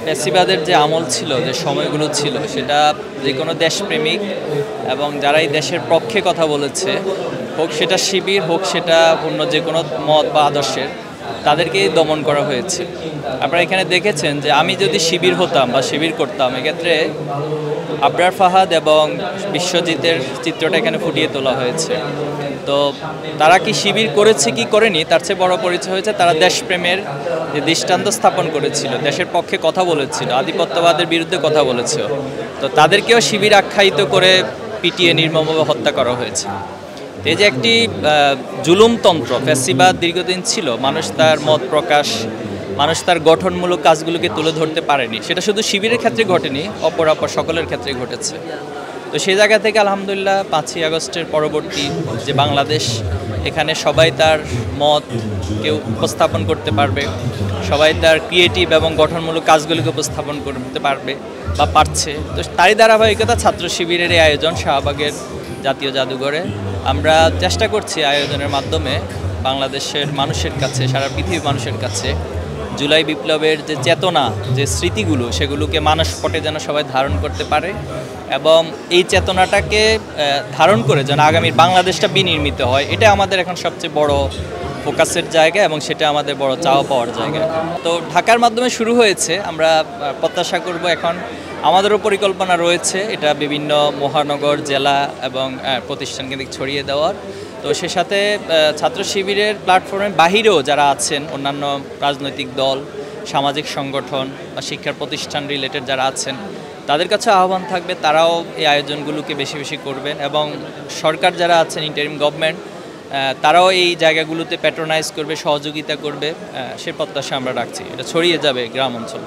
ফ্যাসিবাদের যে আমল ছিল, যে সময়গুলো ছিল, সেটা যে কোনো দেশপ্রেমিক এবং যারা এই দেশের পক্ষে কথা বলেছে, হোক সেটা শিবির, হোক সেটা অন্য যে কোনো মত বা আদর্শের, তাদেরকেই দমন করা হয়েছে। আপনারা এখানে দেখেছেন যে আমি যদি শিবির হতাম বা শিবির করতাম, এক্ষেত্রে আবরার ফাহাদ এবং বিশ্বজিতের চিত্রটা এখানে ফুটিয়ে তোলা হয়েছে। তো তারা কি শিবির করেছে কি করেনি, তার চেয়ে বড় পরিচয় হয়েছে তারা দেশপ্রেমের যে দৃষ্টান্ত স্থাপন করেছিল, দেশের পক্ষে কথা বলেছিল, আধিপত্যবাদের বিরুদ্ধে কথা বলেছিল। তো তাদেরকেও শিবির আখ্যায়িত করে পিটিয়ে নির্মমভাবে হত্যা করা হয়েছে। এই যে একটি জুলুমতন্ত্র, ফ্যাসিবাদ দীর্ঘদিন ছিল, মানুষ তার মত প্রকাশ, মানুষ তার গঠনমূলক কাজগুলোকে তুলে ধরতে পারেনি। সেটা শুধু শিবিরের ক্ষেত্রে ঘটেনি, অপর সকলের ক্ষেত্রে ঘটেছে। তো সেই জায়গা থেকে আলহামদুলিল্লাহ 5ই আগস্টের পরবর্তী যে বাংলাদেশ, এখানে সবাই তার মত কেউ উপস্থাপন করতে পারবে, সবাই তার ক্রিয়েটিভ এবং গঠনমূলক কাজগুলিকে উপস্থাপন করতে পারবে বা পারছে। তো তারই ধারাবাহিকতা ছাত্র শিবিরের এই আয়োজন শাহবাগের জাতীয় জাদুঘরে। আমরা চেষ্টা করছি আয়োজনের মাধ্যমে বাংলাদেশের মানুষের কাছে, সারা পৃথিবীর মানুষের কাছে জুলাই বিপ্লবের যে চেতনা, যে স্মৃতিগুলো, সেগুলোকে মানসপটে যেন সবাই ধারণ করতে পারে এবং এই চেতনাটাকে ধারণ করে যেন আগামীর বাংলাদেশটা বিনির্মিত হয়। এটা আমাদের এখন সবচেয়ে বড় ফোকাসের জায়গা এবং সেটা আমাদের বড় চাওয়া পাওয়ার জায়গা। তো ঢাকার মাধ্যমে শুরু হয়েছে, আমরা প্রত্যাশা করব এখন আমাদেরও পরিকল্পনা রয়েছে এটা বিভিন্ন মহানগর, জেলা এবং প্রতিষ্ঠান কেন্দ্রিক ছড়িয়ে দেওয়ার। তো সে সাথে ছাত্র শিবিরের প্ল্যাটফর্মের বাহিরেও যারা আছেন, অন্যান্য রাজনৈতিক দল, সামাজিক সংগঠন বা শিক্ষার প্রতিষ্ঠান রিলেটেড যারা আছেন, তাদের কাছে আহ্বান থাকবে তারাও এই আয়োজনগুলোকে বেশি বেশি করবেন এবং সরকার যারা আছেন, ইন্টারিম গভর্নমেন্ট, তারাও এই জায়গাগুলোতে প্যাট্রোনাইজ করবে, সহযোগিতা করবে, সে প্রত্যাশা আমরা রাখছি। এটা ছড়িয়ে যাবে গ্রাম অঞ্চল।